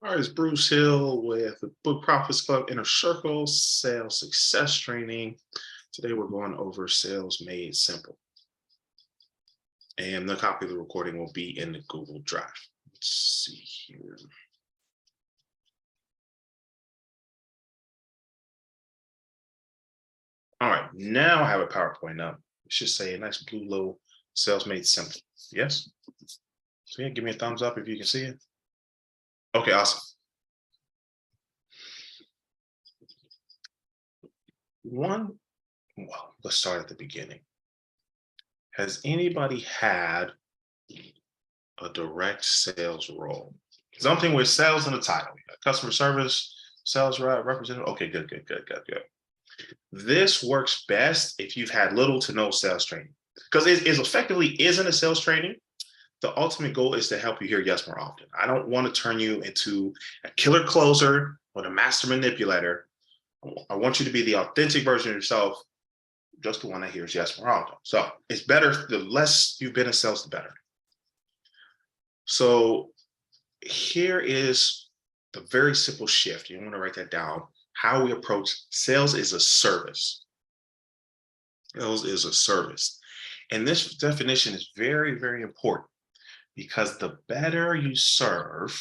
All right, it's Bruce Hill with the Book Profits Club Inner Circle Sales Success Training. Today we're going over Sales Made Simple. And the copy of the recording will be in the Google Drive. Let's see here. All right, now I have a PowerPoint up. It should say a nice blue logo, Sales Made Simple. Yes? So yeah, give me a thumbs up if you can see it. Okay, awesome. Well, let's start at the beginning. Has anybody had a direct sales role? Something with sales in the title, customer service, sales rep, representative. Okay, good. This works best if you've had little to no sales training, because it effectively isn't a sales training. The ultimate goal is to help you hear yes more often. I don't want to turn you into a killer closer or a master manipulator. I want you to be the authentic version of yourself, just the one that hears yes more often. So it's better, the less you've been in sales, the better. So here is the very simple shift. You want to write that down. How we approach sales is a service. Sales is a service. And this definition is very, very important, because the better you serve,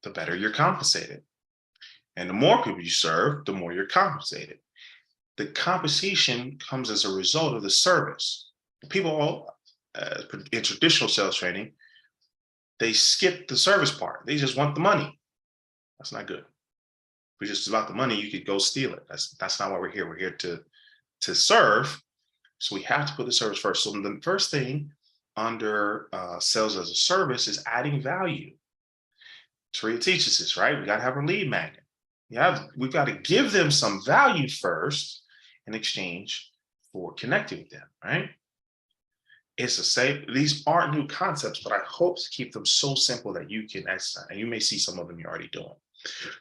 the better you're compensated. And the more people you serve, the more you're compensated. The compensation comes as a result of the service. People in traditional sales training, they skip the service part. They just want the money. That's not good. If it's just about the money, you could go steal it. That's not why we're here. We're here to serve. So we have to put the service first. So the first thing under sales as a service is adding value. Taria teaches this, right? We got to have a lead magnet. We've got to give them some value first in exchange for connecting with them, right? It's the same. These aren't new concepts, but I hope to keep them so simple that you can exercise, and you may see some of them you're already doing.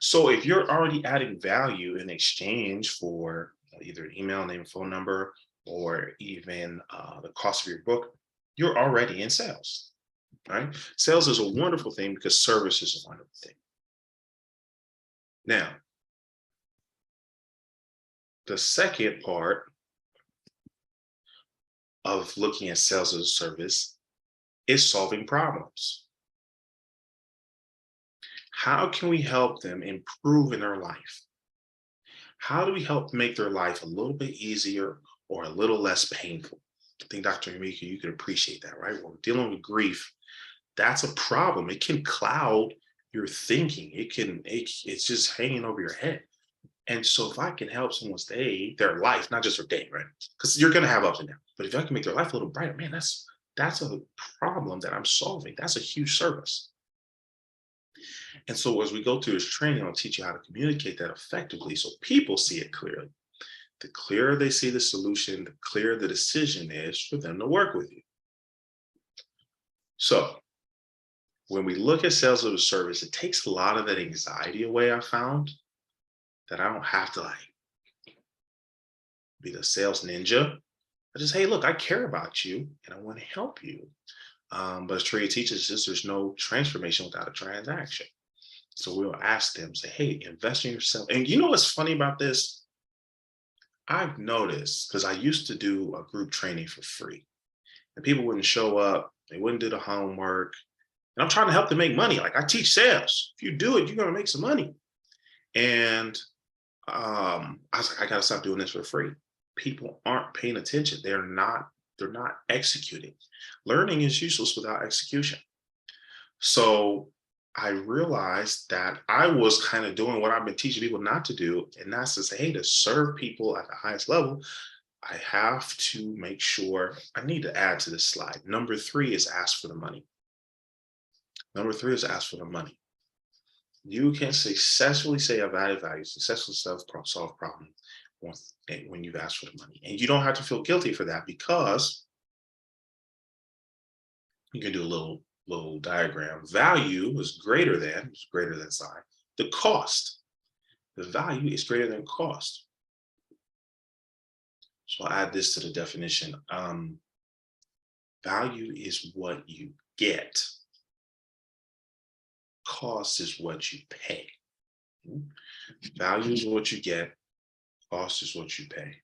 So if you're already adding value in exchange for either an email, name, phone number, or even the cost of your book, you're already in sales, right? Sales is a wonderful thing because service is a wonderful thing. Now, the second part of looking at sales as a service is solving problems. How can we help them improve in their life? How do we help make their life a little bit easier or a little less painful? I think, Dr. Yamika, you can appreciate that, right? When we're dealing with grief, that's a problem. It can cloud your thinking. It's just hanging over your head. And so if I can help someone stay their life, not just their day, right? Because you're going to have ups and downs, but if I can make their life a little brighter, man, that's a problem that I'm solving. That's a huge service. And so as we go through this training, I'll teach you how to communicate that effectively so people see it clearly. The clearer they see the solution, the clearer the decision is for them to work with you. So when we look at sales as a service, it takes a lot of that anxiety away, I found, that I don't have to be the sales ninja. I just, hey, look, I care about you and I want to help you. But as Taria teaches us, there's no transformation without a transaction. So we'll ask them, say, hey, invest in yourself. And you know what's funny about this? I've noticed, because I used to do a group training for free, and people wouldn't show up, they wouldn't do the homework. And I'm trying to help them make money. Like, I teach sales. If you do it, you're going to make some money. And I was like, I got to stop doing this for free. People aren't paying attention. They're not executing. Learning is useless without execution. So I realized that I was kind of doing what I've been teaching people not to do. And that's to say, hey, to serve people at the highest level, I have to make sure, I need to add to this slide. Number 3 is ask for the money. Number 3 is ask for the money. You can successfully say I've added value, successfully solve problems when you've asked for the money. And you don't have to feel guilty for that, because you can do a little diagram. Value is greater than sign the cost. The value is greater than cost. So I'll add this to the definition. Value is what you get. cost is what you pay. Value is what you get. Cost is what you pay.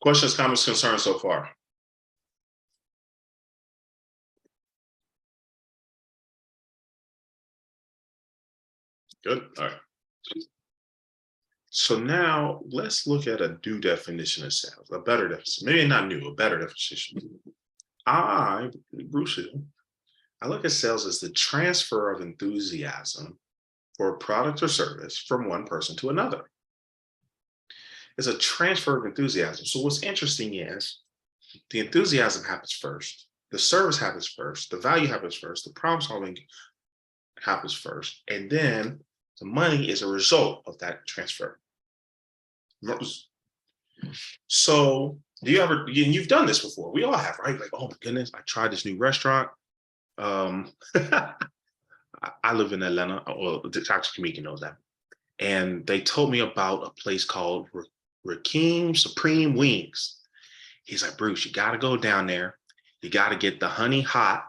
Questions, comments, concerns so far? Good. All right. So now let's look at a new definition of sales, a better definition. Maybe not new, a better definition. Bruce Hill, I look at sales as the transfer of enthusiasm for a product or service from one person to another. It's a transfer of enthusiasm. So what's interesting is the enthusiasm happens first, the service happens first, the value happens first, the problem solving happens first, and then the money is a result of that transfer. So do you ever, you've done this before, we all have, right? Like, oh my goodness, I tried this new restaurant. I live in Atlanta, well, Dr. Kamiki knows that. And they told me about a place called Rakeem Supreme Wings. He's like, Bruce, you got to go down there. You got to get the honey hot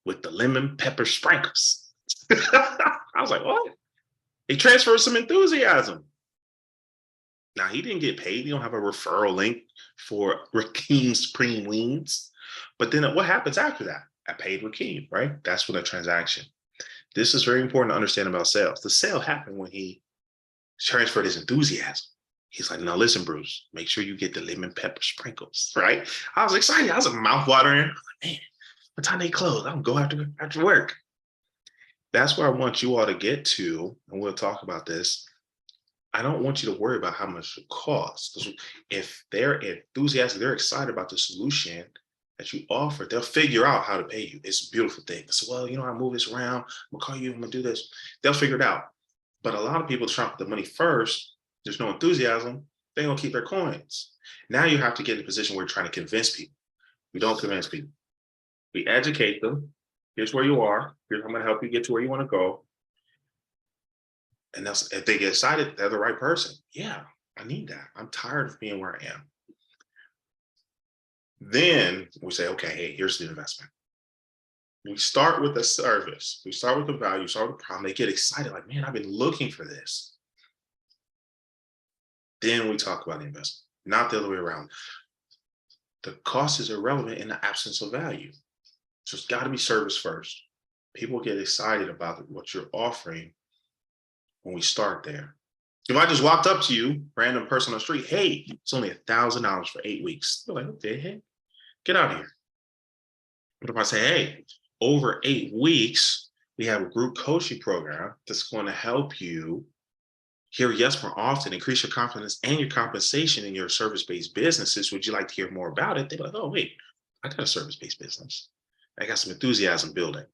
with the lemon pepper sprinkles. I was like, what? He transferred some enthusiasm. Now, he didn't get paid. He don't have a referral link for Rakeem Supreme Wings. But then what happens after that? I paid Rakeem, right? That's when a transaction. This is very important to understand about sales. The sale happened when he transferred his enthusiasm. He's like, no, listen, Bruce, make sure you get the lemon pepper sprinkles, right? I was excited. I was mouth watering. Man, what time they close? I'm gonna go after work. That's where I want you all to get to, and we'll talk about this. I don't want you to worry about how much it costs. Because if they're enthusiastic, they're excited about the solution that you offer, they'll figure out how to pay you. It's a beautiful thing. So, well, I move this around. I'm gonna call you. I'm gonna do this. They'll figure it out. But a lot of people try to put the money first. There's no enthusiasm. They're gonna keep their coins. Now you have to get in a position where you're trying to convince people. We don't convince people. We educate them. Here's where you are. Here's how I'm gonna help you get to where you want to go. And that's, if they get excited, they're the right person. Yeah, I need that. I'm tired of being where I am. Then we say, okay, hey, here's the investment. We start with the service. We start with the value, start with the problem. They get excited, like, man, I've been looking for this. Then we talk about the investment, not the other way around. The cost is irrelevant in the absence of value. So it's got to be service first. People get excited about what you're offering when we start there. If I just walked up to you, random person on the street, hey, it's only $1,000 for 8 weeks. You're like, okay, hey, get out of here. But if I say, hey, over 8 weeks, we have a group coaching program that's going to help you hear yes more often, increase your confidence and your compensation in your service-based businesses. Would you like to hear more about it? They'd be like, oh, wait, I got a service-based business. I got some enthusiasm building.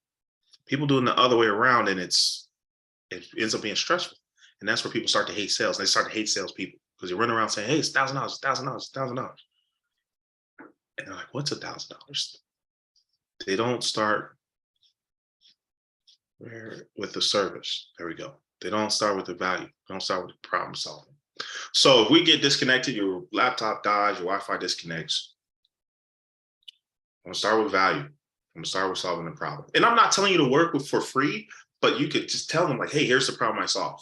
People doing the other way around, and it ends up being stressful. And that's where people start to hate sales. They start to hate salespeople because they run around saying, hey, it's $1,000, $1,000, $1,000. And they're like, what's $1,000? They don't start with the service. There we go. They don't start with the value. They don't start with the problem solving. So if we get disconnected, your laptop dies, your Wi-Fi disconnects, I'm gonna start with value. I'm gonna start with solving the problem. And I'm not telling you to work for free, but you could just tell them like, hey, here's the problem I solve.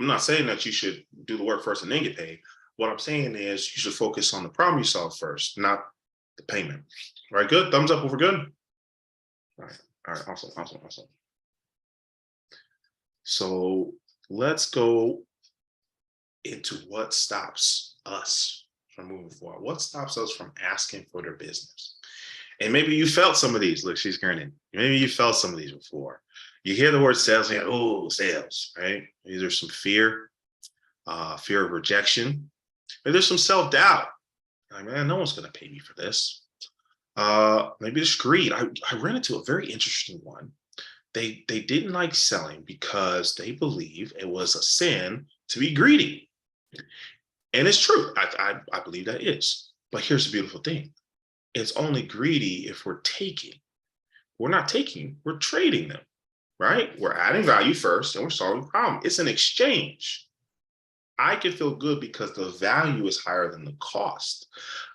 I'm not saying that you should do the work first and then get paid. What I'm saying is you should focus on the problem you solve first, not the payment. All right, good. Thumbs up if we're good. All right, awesome. So let's go into what stops us from moving forward. What stops us from asking for their business? And maybe you felt some of these. Look, she's grinning. Maybe you felt some of these before. You hear the word sales, and you're like, oh, sales, right? Maybe there's some fear of rejection. Maybe there's some self-doubt. Like, man, no one's going to pay me for this. Maybe there's greed. I ran into a very interesting one. They didn't like selling because they believe it was a sin to be greedy. And it's true. I believe that is. But here's the beautiful thing. It's only greedy if we're taking. We're not taking, we're trading them, right? We're adding value first and we're solving the problem. It's an exchange. I can feel good because the value is higher than the cost.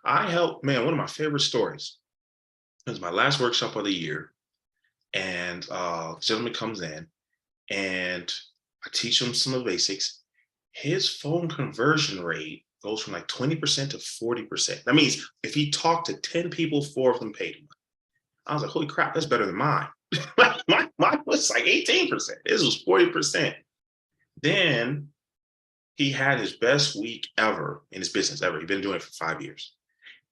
I help, man, one of my favorite stories. It was my last workshop of the year. And a gentleman comes in and I teach him some of the basics. His phone conversion rate goes from like 20% to 40%. That means if he talked to 10 people, 4 of them paid him. I was like, holy crap, that's better than mine. Mine was like 18%. This was 40%. Then he had his best week ever in his business ever. He'd been doing it for 5 years.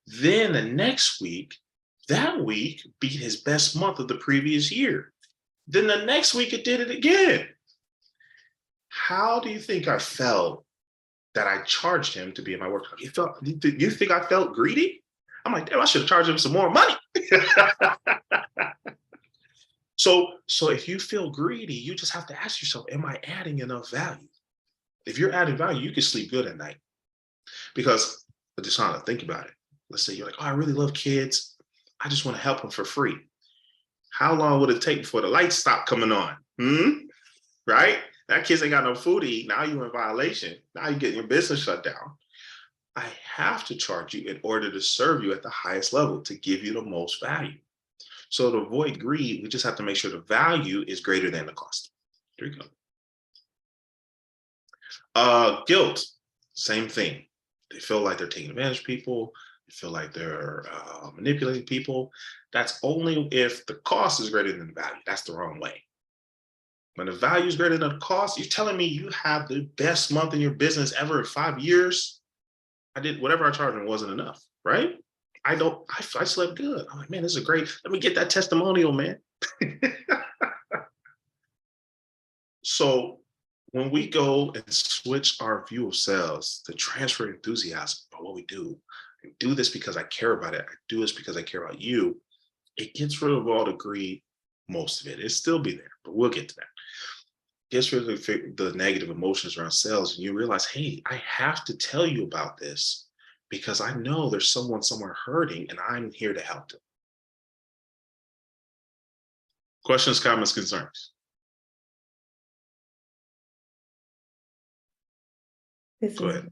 Then the next week, that week beat his best month of the previous year. Then the next week it did it again. How do you think I felt that I charged him to be in my workshop? You think I felt greedy? I'm like, damn, I should have charged him some more money. So if you feel greedy, you just have to ask yourself, am I adding enough value? If you're adding value, you can sleep good at night. Because, Deshauna, think about it. Let's say you're like, oh, I really love kids. I just want to help them for free. How long would it take before the lights stop coming on? Right? That kids ain't got no food to eat. Now you're in violation. Now you're getting your business shut down. I have to charge you in order to serve you at the highest level, to give you the most value. So to avoid greed, we just have to make sure the value is greater than the cost. Here we go. Guilt, same thing. They feel like they're taking advantage of people. They feel like they're manipulating people. That's only if the cost is greater than the value. That's the wrong way. When the value is greater than the cost, you're telling me you have the best month in your business ever in 5 years. I did whatever I charged and wasn't enough, right? I slept good. I'm like, man, this is great. Let me get that testimonial, man. So when we go and switch our view of sales to transfer enthusiasm about what we do, I do this because I care about it. I do this because I care about you. It gets rid of all the greed, most of it. It'll still be there, but we'll get to that. Gets rid of the negative emotions around sales, and you realize, hey, I have to tell you about this because I know there's someone somewhere hurting and I'm here to help them. Questions, comments, concerns? Go ahead.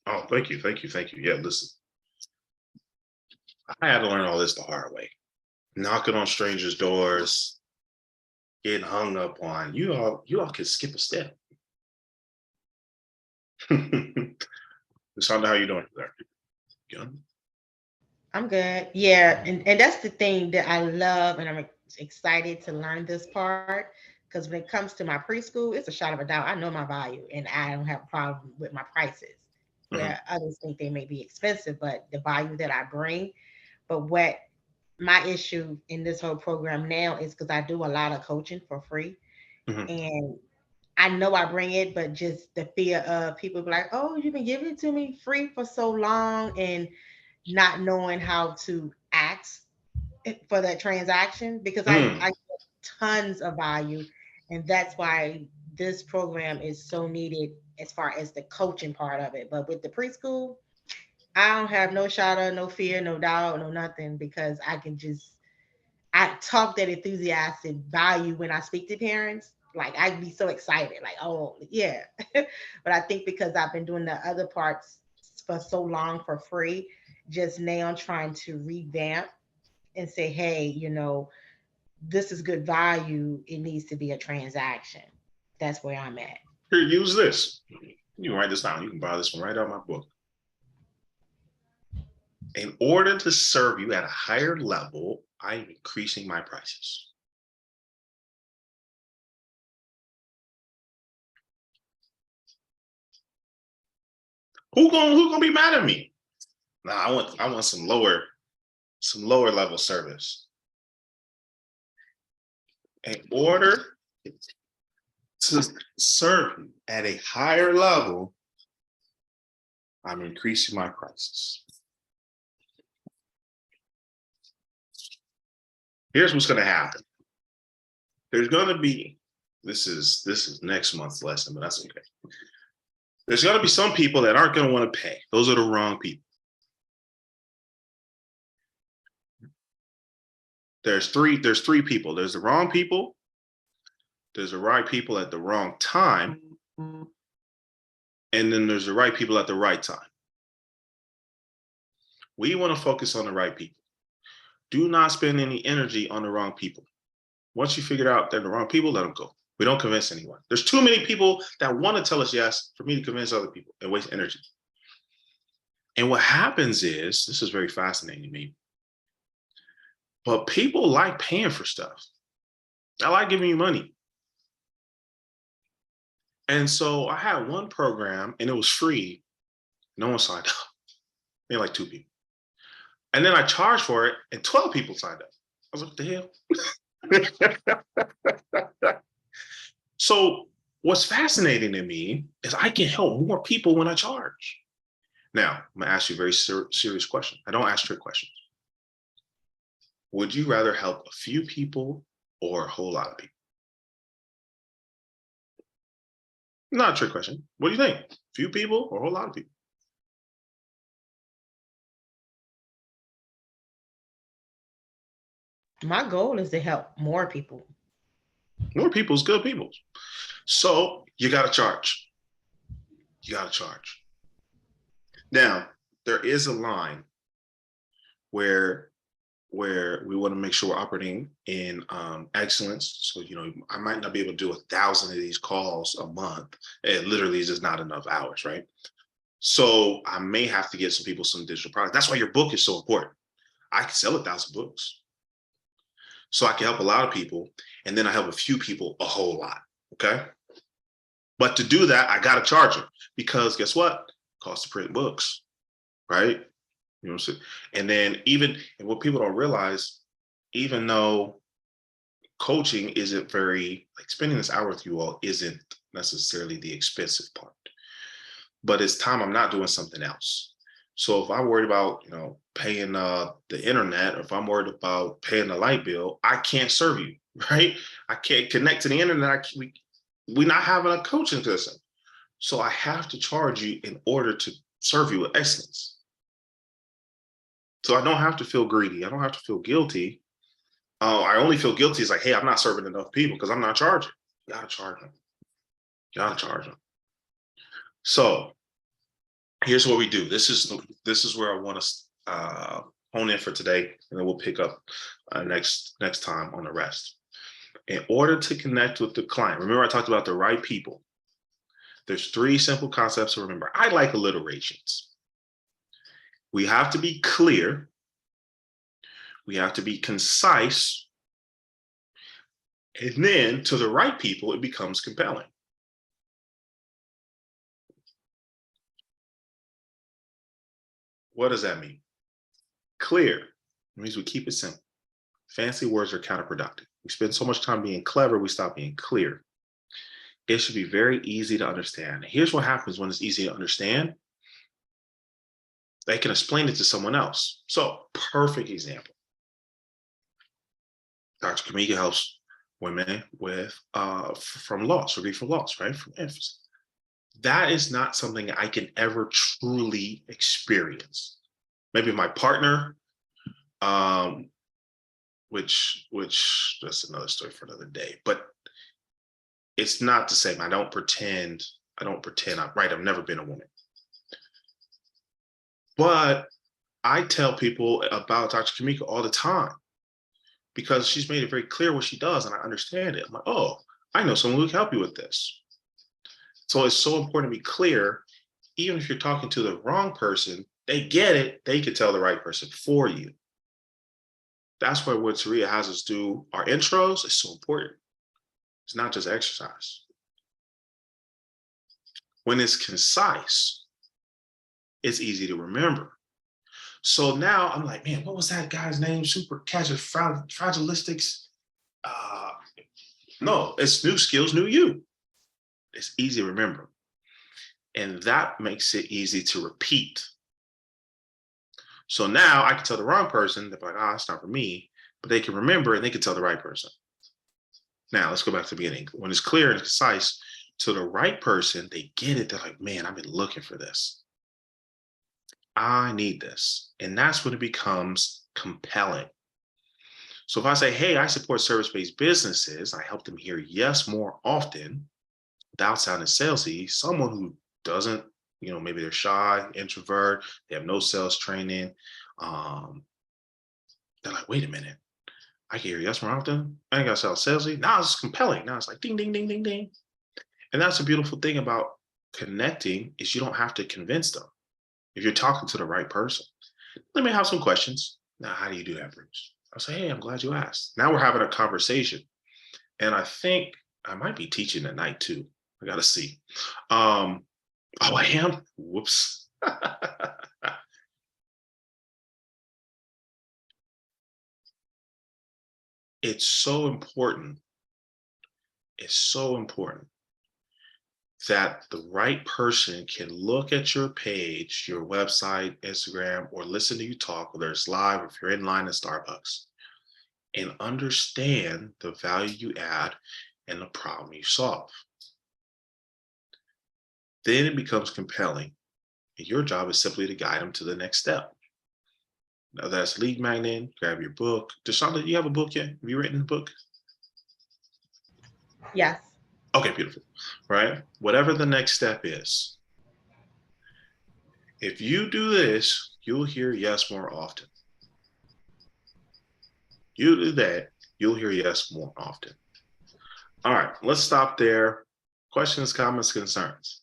Oh, thank you. Yeah, listen. I had to learn all this the hard way. Knocking on strangers' doors, getting hung up on. You all can skip a step. Sandra, how you doing there? Good. I'm good. Yeah, and that's the thing that I love, and I'm excited to learn this part because when it comes to my preschool, it's a shot of a doubt. I know my value, and I don't have a problem with my prices. Mm-hmm. Yeah, others think they may be expensive, but the value that I bring. But what my issue in this whole program now is because I do a lot of coaching for free, Mm-hmm. and I know I bring it, but just the fear of people be like, "Oh, you've been giving it to me free for so long," and not knowing how to ask for that transaction because I Mm. get tons of value, and that's why this program is so needed as far as the coaching part of it. But with the preschool, I don't have no shadow, no fear, no doubt, no nothing because I talk that enthusiastic value when I speak to parents. Like I'd be so excited, like, oh yeah. But I think because I've been doing the other parts for so long for free, just now trying to revamp and say, hey, this is good value. It needs to be a transaction. That's where I'm at. Here, use this. You can write this down. You can borrow this one right out of my book. In order to serve you at a higher level, I'm increasing my prices. Who gonna be mad at me? Nah, I want some lower level service. In order to serve you at a higher level, I'm increasing my prices. Here's what's gonna happen. There's gonna be, this is next month's lesson, but that's okay. There's gonna be some people that aren't gonna want to pay. Those are the wrong people. There's three people. There's the wrong people, there's the right people at the wrong time, and then there's the right people at the right time. We want to focus on the right people. Do not spend any energy on the wrong people. Once you figure out they're the wrong people, let them go. We don't convince anyone. There's too many people that want to tell us yes for me to convince other people and waste energy. And what happens is, this is very fascinating to me, but people like paying for stuff. I like giving you money. And so I had one program and it was free. No one signed up. Maybe like 2 people. And then I charged for it and 12 people signed up. I was like, what the hell? So what's fascinating to me is I can help more people when I charge. Now, I'm gonna ask you a very serious question. I don't ask trick questions. Would you rather help a few people or a whole lot of people? Not a trick question. What do you think? Few people or a whole lot of people? My goal is to help more people. More people is good people. So you got to charge. You got to charge. Now, there is a line where we want to make sure we're operating in excellence. So, I might not be able to do 1,000 of these calls a month. It literally is just not enough hours, right? So I may have to get some people some digital products. That's why your book is so important. I can sell 1,000 books. So I can help a lot of people, and then I help a few people a whole lot, okay? But to do that, I got to charge them, because guess what? It costs to print books, right? You know what I'm saying? And then and what people don't realize, even though coaching isn't spending this hour with you all isn't necessarily the expensive part, but it's time I'm not doing something else. So if I'm worried about, paying the internet, or if I'm worried about paying the light bill, I can't serve you, right? I can't connect to the internet. We're not having a coaching system. So I have to charge you in order to serve you with excellence. So I don't have to feel greedy. I don't have to feel guilty. I only feel guilty is like, hey, I'm not serving enough people because I'm not charging. You gotta charge them. You gotta charge them. So here's what we do. This is where I want to hone in for today, and then we'll pick up next time on the rest. In order to connect with the client, remember I talked about the right people. There's 3 simple concepts to remember. I like alliterations. We have to be clear. We have to be concise. And then to the right people, it becomes compelling. What does that mean? Clear. It means we keep it simple. Fancy words are counterproductive. We spend so much time being clever, we stop being clear. It should be very easy to understand. Here's what happens when it's easy to understand. They can explain it to someone else. So, perfect example. Dr. Kamika helps women with from loss, or grief from loss, right? From infancy. That is not something I can ever truly experience. Maybe my partner, which that's another story for another day. But it's not the same. I don't pretend I'm right. I've never been a woman. But I tell people about Dr. Kamika all the time, because she's made it very clear what she does, and I understand it. I'm like, oh, I know someone who can help you with this. So it's so important to be clear. Even if you're talking to the wrong person, they get it. They can tell the right person for you. That's why what Taria has us do our intros is so important. It's not just exercise. When it's concise, it's easy to remember. So now I'm like, man, what was that guy's name? Super fragilistics. No, it's new skills, new you. It's easy to remember. And that makes it easy to repeat. So now I can tell the wrong person, they're like, it's not for me, but they can remember and they can tell the right person. Now let's go back to the beginning. When it's clear and concise to the right person, they get it. They're like, man, I've been looking for this. I need this. And that's when it becomes compelling. So if I say, hey, I support service-based businesses, I help them hear yes more often without sounding salesy. Someone who doesn't, maybe they're shy, introvert, they have no sales training. Um, they're like, wait a minute, I can hear yes more often. I ain't got to sound salesy. Now it's compelling. Now it's like ding, ding, ding, ding, ding. And that's the beautiful thing about connecting is you don't have to convince them if you're talking to the right person. They may have some questions. Now, how do you do that, Bruce? I'll say, hey, I'm glad you asked. Now we're having a conversation. And I think I might be teaching at night too. I got to see. Oh, I am? Whoops. It's so important. It's so important that the right person can look at your page, your website, Instagram, or listen to you talk, whether it's live or if you're in line at Starbucks, and understand the value you add and the problem you solve. Then it becomes compelling. And your job is simply to guide them to the next step. Now that's lead magnet, grab your book. Deshaunda, you have a book yet? Have you written a book? Yes. Okay, beautiful. Right? Whatever the next step is, if you do this, you'll hear yes more often. You do that, you'll hear yes more often. All right, let's stop there. Questions, comments, concerns?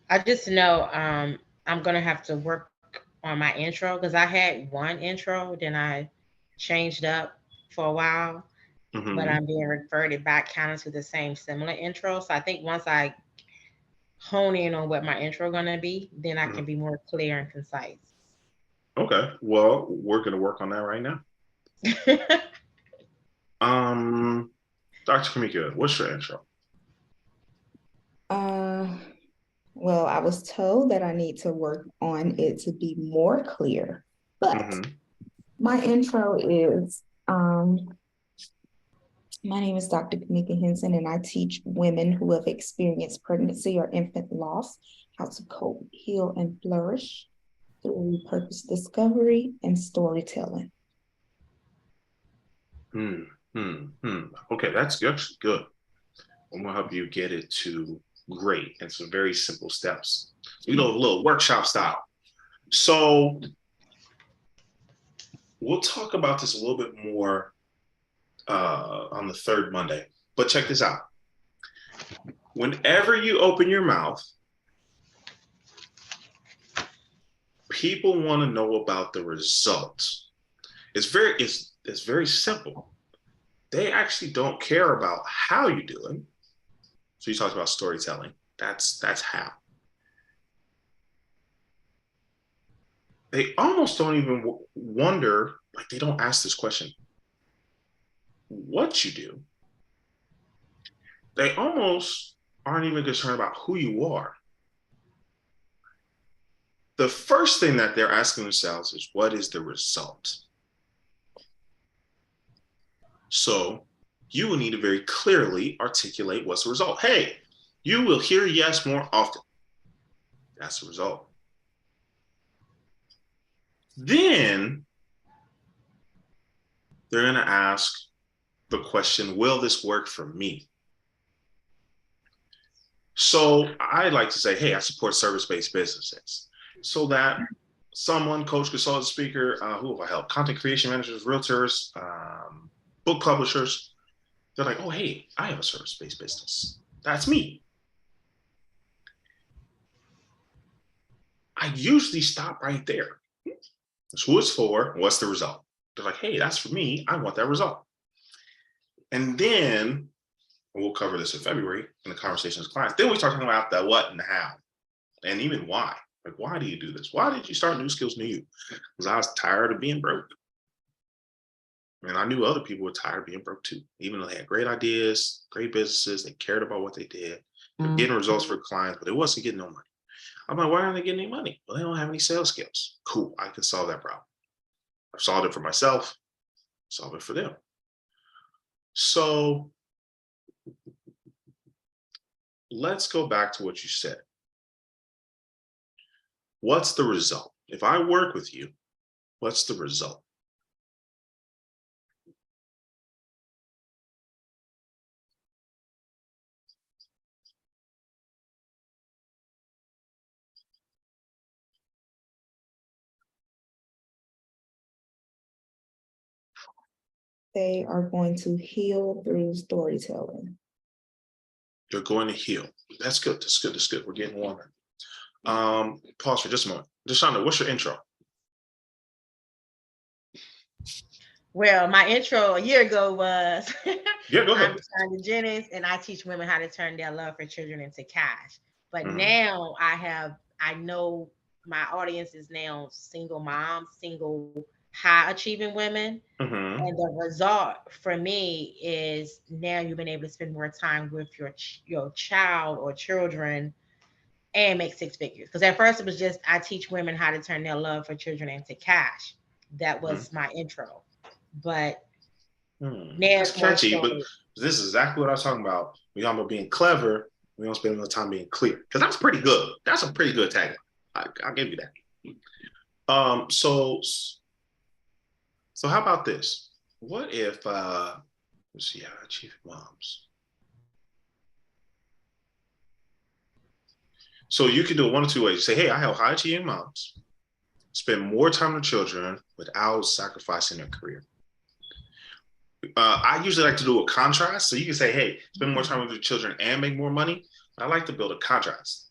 I just know I'm gonna have to work on my intro because I had one intro, then I changed up for a while, but Mm-hmm. I'm being reverted back kind of to the same similar intro. So I think once I hone in on what my intro gonna be, then I Mm-hmm. can be more clear and concise. Okay, well, we're going to work on that right now. Um, Dr. Kamika, what's your intro? Uh, well, I was told that I need to work on it to be more clear, but Mm-hmm. my intro is my name is Dr. Kanika Henson, and I teach women who have experienced pregnancy or infant loss how to cope, heal, and flourish through purpose discovery and storytelling. Okay, that's good. I'm gonna help you get it to great and some very simple steps. A little workshop style. So we'll talk about this a little bit more on the third Monday. But check this out. Whenever you open your mouth, people want to know about the results. It's very simple. They actually don't care about how you're doing. So you talked about storytelling. That's how. They almost don't even wonder, like they don't ask this question, what you do. They almost aren't even concerned about who you are. The first thing that they're asking themselves is, what is the result? So you will need to very clearly articulate what's the result. Hey, you will hear yes more often. That's the result. Then they're going to ask the question, will this work for me? So I like to say, hey, I support service-based businesses. So that someone, coach, consultant, speaker, who have I helped? Content creation managers, realtors, book publishers, they're like, oh, hey, I have a service-based business. That's me. I usually stop right there. That's who it's for. What's the result? They're like, hey, that's for me. I want that result. And then we'll cover this in February in the conversations with clients. Then we start talking about the what and the how, and even why. Like, why do you do this? Why did you start New Skills New You? Because I was tired of being broke. And I knew other people were tired of being broke too. Even though they had great ideas, great businesses, they cared about what they did, they're getting results for clients, but it wasn't getting no money. I'm like, why aren't they getting any money? Well, they don't have any sales skills. Cool, I can solve that problem. I've solved it for myself, solve it for them. So let's go back to what you said. What's the result? If I work with you, what's the result? They are going to heal through storytelling. You're going to heal. That's good. That's good. That's good. We're getting warmer. Pause for just a moment. Deshaunda, what's your intro? Well, my intro a year ago was Yeah, go ahead. I'm Shonda Jennings, and I teach women how to turn their love for children into cash. But Mhm. now I know my audience is now single moms, single high achieving women. Mhm. And the result for me is now you've been able to spend more time with your child or children and make six figures. Because at first it was just I teach women how to turn their love for children into cash. That was my intro. But now That's it's more catchy, so. but this is exactly what I was talking about. We talking about being clever. We don't spend enough time being clear, because that's pretty good. That's a pretty good tagline. I'll give you that. So how about this? What if let's see, how achieve moms. So you can do it one of two ways. You say, hey, I help high achieving moms spend more time with children without sacrificing their career. I usually like to do a contrast. So you can say, hey, spend more time with your children and make more money. But I like to build a contrast.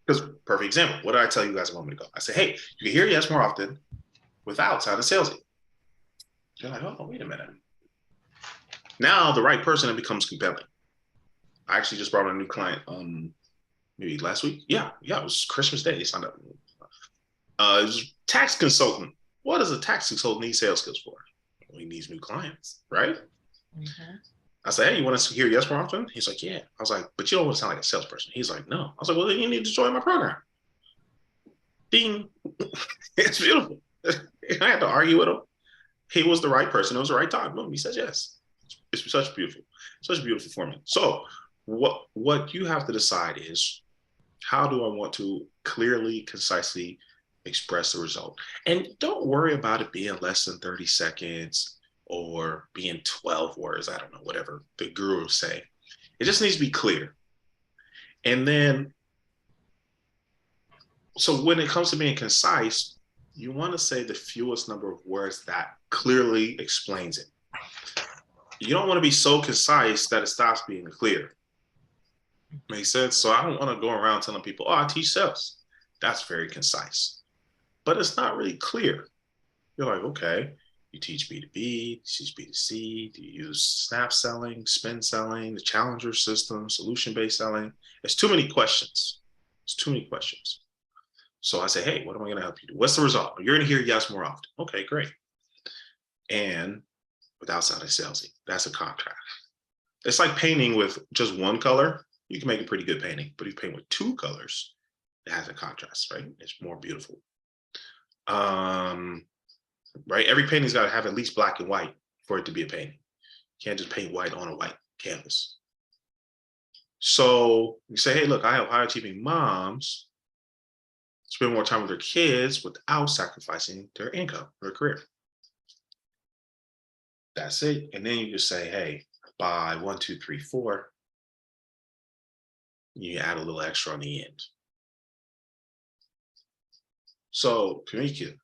Because, perfect example, what did I tell you guys a moment ago? I said, hey, you can hear yes more often without sounding salesy. You're like, oh, wait a minute. Now the right person, it becomes compelling. I actually just brought on a new client maybe last week. Yeah, it was Christmas Day. They signed up. It was tax consultant. What does a tax consultant need sales skills for? Well, he needs new clients, right? Mm-hmm. I said, hey, you want to hear yes more often? He's like, yeah. I was like, but you don't want to sound like a salesperson. He's like, no. I was like, well, then you need to join my program. Ding. It's beautiful. I had to argue with him. He was the right person. It was the right time. Boom. He says yes. It's such a beautiful formula. So what you have to decide is, how do I want to clearly, concisely express the result? And don't worry about it being less than 30 seconds or being 12 words. I don't know, whatever the gurus say. It just needs to be clear. And then, so when it comes to being concise, you want to say the fewest number of words that clearly explains it. You don't want to be so concise that it stops being clear. Makes sense? So I don't want to go around telling people, oh, I teach sales. That's very concise. But it's not really clear. You're like, okay, you teach B2B, you teach B2C, do you use snap selling, spin selling, the challenger system, solution-based selling? It's too many questions. It's too many questions. So I say, hey, what am I going to help you do? What's the result? You're going to hear yes more often. Okay, great. And without sounding salesy, that's a contrast. It's like painting with just one color. You can make a pretty good painting, but if you paint with two colors, it has a contrast, right? It's more beautiful. Right? Every painting's got to have at least black and white for it to be a painting. You can't just paint white on a white canvas. So you say, hey, look, I have high achieving moms spend more time with their kids without sacrificing their income, their career. That's it. And then you just say, hey, by 1, 2, 3, 4, you add a little extra on the end. So, Kamika,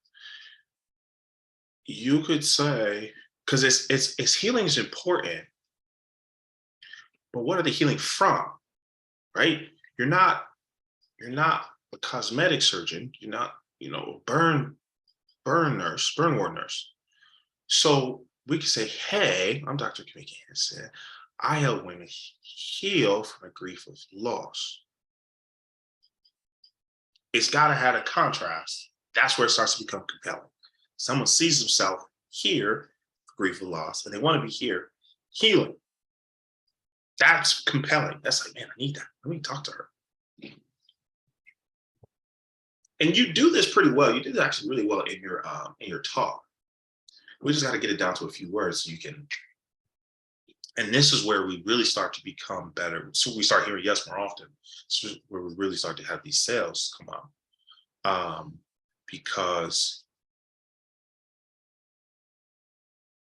you could say, because it's healing is important, but what are they healing from? Right? You're not a cosmetic surgeon. You're not, a burn ward nurse. So we could say, hey, I'm Dr. Kamika Hansen. I help women heal from the grief of loss. It's got to have a contrast. That's where it starts to become compelling. Someone sees themselves here, grief of loss, and they want to be here, healing. That's compelling. That's like, man, I need that. Let me talk to her. And you do this pretty well. You did actually really well in your talk. We just got to get it down to a few words so you can. And this is where we really start to become better. So we start hearing yes more often. So where we really start to have these sales come Because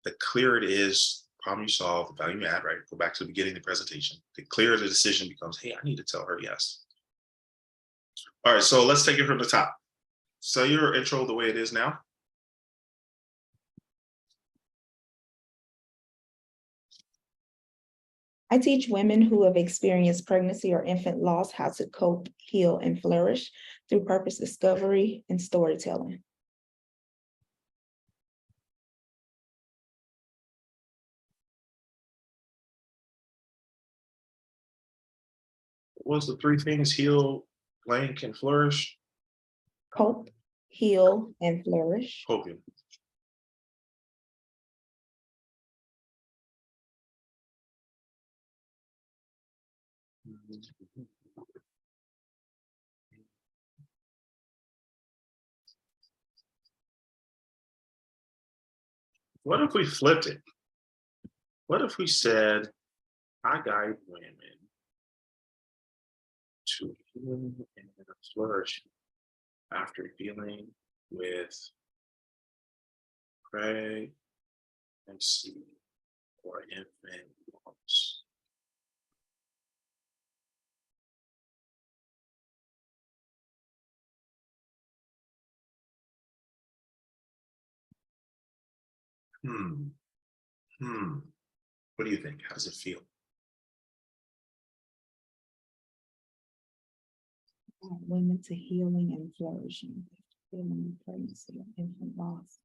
the clearer it is, problem you solve, the value you add, right? Go back to the beginning of the presentation. The clearer the decision becomes, hey, I need to tell her yes. All right, so let's take it from the top. Say your intro the way it is now. I teach women who have experienced pregnancy or infant loss how to cope, heal, and flourish through purpose discovery and storytelling. What's the three things? Heal, blank, and flourish? Cope, heal, and flourish. Coping. What if we flipped it? What if we said, I guide women to healing and flourish after dealing with pregnancy or infant loss? What do you think? How does it feel? Women to healing and flourishing, healing pregnancy and infant loss.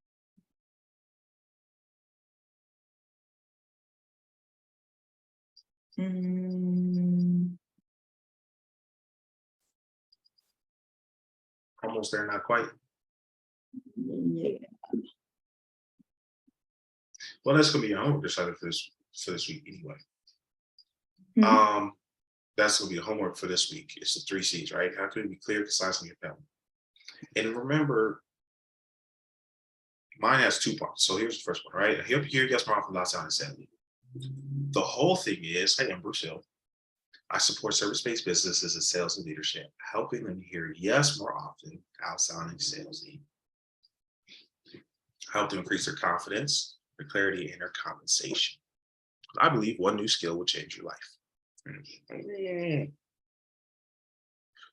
Almost there, not quite. Yeah. Well, that's gonna be your homework assignment for this week anyway. Mhm. That's gonna be a homework for this week. It's the 3 C's, right? How can we be clear, concise, and compelling? And remember, mine has 2 parts. So here's the first one, right? I hope you hear yes more often, loud sound, and sanity. The whole thing is, I am Bruce Hill. I support service-based businesses in sales and leadership, helping them hear yes more often, outsounding salesy. Help them increase their confidence, their clarity, and their compensation. I believe one new skill will change your life.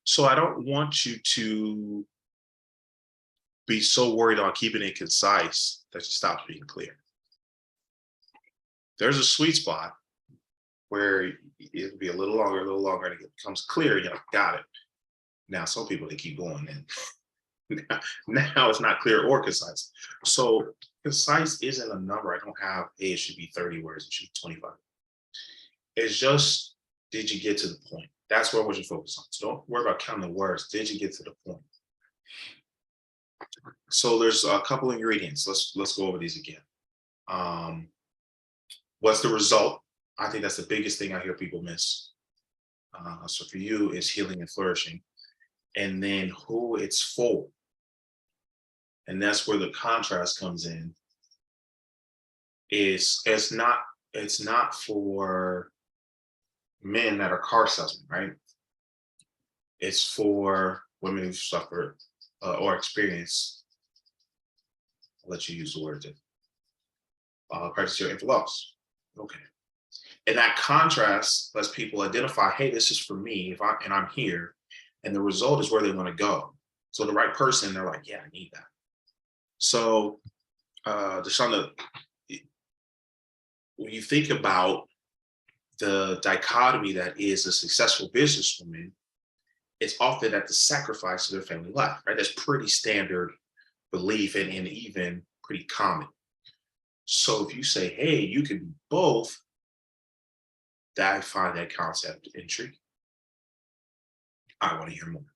So I don't want you to be so worried on keeping it concise that you stop being clear. There's a sweet spot where it'll be a little longer, and it becomes clear. You know, got it. Now, some people, they keep going, and now it's not clear or concise. So concise isn't a number. I don't have, hey, it should be 30 words, it should be 25. It's just, did you get to the point? That's where I want you to focus on. So don't worry about counting the words. Did you get to the point? So there's a couple ingredients. Let's go over these again. What's the result? I think that's the biggest thing I hear people miss. So for you, it's healing and flourishing. And then who it's for. And that's where the contrast comes in. It's not for men that are car salesmen, right? It's for women who've suffered or experienced, I'll let you use the word, pregnancy or infant loss. Okay. And that contrast lets people identify, hey, this is for me, and I'm here, and the result is where they want to go. So the right person, they're like, yeah, I need that. So, Deshaunda, when you think about the dichotomy that is a successful businesswoman, it's often at the sacrifice of their family life, right? That's pretty standard belief and even pretty common. So if you say, hey, you can do both, I find that concept intriguing. I want to hear more.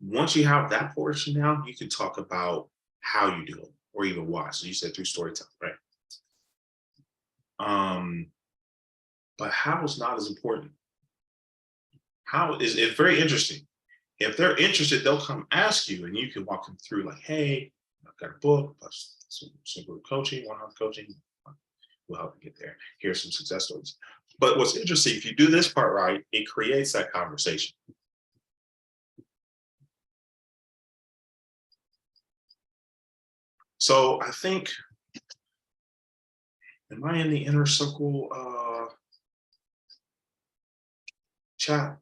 Once you have that portion down, you can talk about how you do it or even why. So you said through storytelling, right? But how is not as important. How is it very interesting. If they're interested, they'll come ask you and you can walk them through like, hey, I've got a book, plus some group coaching, one-on-one coaching. Will help you get there. Here's some success stories. But what's interesting, if you do this part right, it creates that conversation. So I think, am I in the inner circle chat?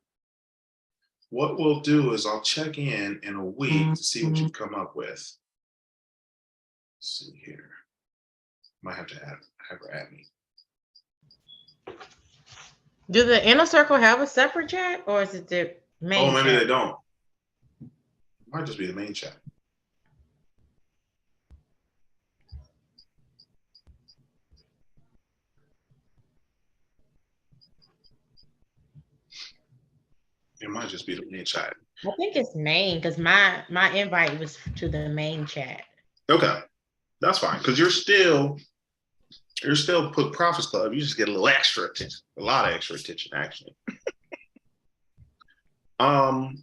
What we'll do is I'll check in a week to see what you've come up with. Let's see here. Might have to have her add me. Do the inner circle have a separate chat, or is it the main? Oh, maybe chat? they don't. Might just be the main chat. It might just be the main chat. I think it's main because my invite was to the main chat. Okay, that's fine because you're still put Profits Club. You just get a little extra attention, a lot of extra attention actually.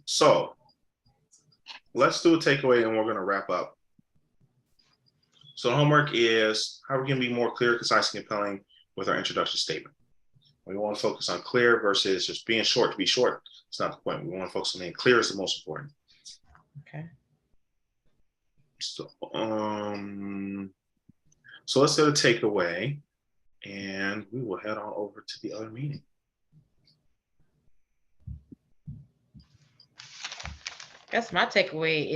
So let's do a takeaway and we're going to wrap up. So the homework is how we're going to be more clear, concise, and compelling with our introduction statement. We want to focus on clear versus just being short to be short. It's not the point. We want to focus on being clear is the most important. Okay. So, so let's do a takeaway and we will head on over to the other meeting. That's my takeaway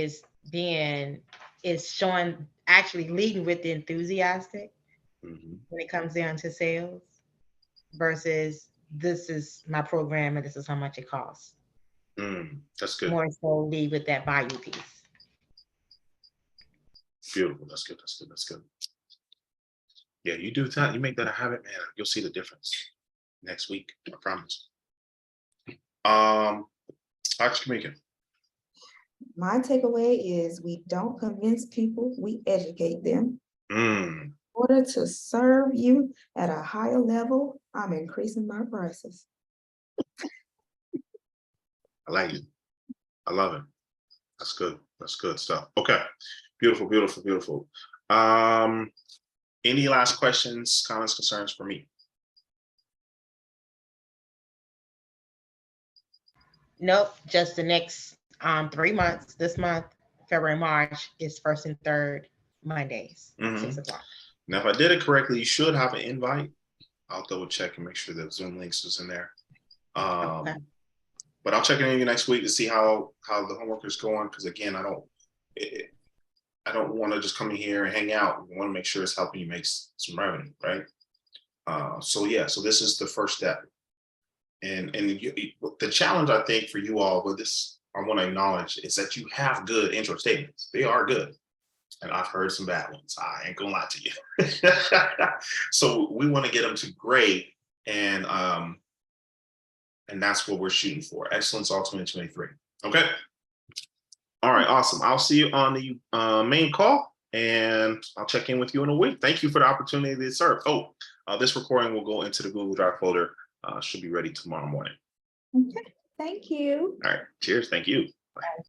is showing, actually leading with the enthusiastic when it comes down to sales versus this is my program and this is how much it costs. That's good. More so lead with that value piece. Beautiful. That's good. That's good. That's good. Yeah, you do that. You make that a habit, man. You'll see the difference next week. I promise. Dr. Kamika. My takeaway is we don't convince people, we educate them. In order to serve you at a higher level, I'm increasing my prices. I like it. I love it. That's good. That's good stuff. Okay. Beautiful, beautiful, beautiful. Any last questions, comments, concerns for me? Nope, just the next 3 months. This month, February, March is 1st and 3rd Mondays, 6 o'clock. Now, if I did it correctly, you should have an invite. I'll double check and make sure that Zoom links is in there. Okay. But I'll check in with you next week to see how the homework is going. Because again, I don't want to just come in here and hang out. We want to make sure it's helping you make some revenue, right? So yeah, so this is the first step. And the challenge I think for you all with this, I want to acknowledge is that you have good intro statements. They are good. And I've heard some bad ones. I ain't gonna lie to you. So we want to get them to great. And that's what we're shooting for. Excellence all 2023. Okay. All right, awesome. I'll see you on the main call and I'll check in with you in a week. Thank you for the opportunity to serve. This recording will go into the Google Drive folder. Should be ready tomorrow morning. Okay, thank you. All right, cheers. Thank you. Bye.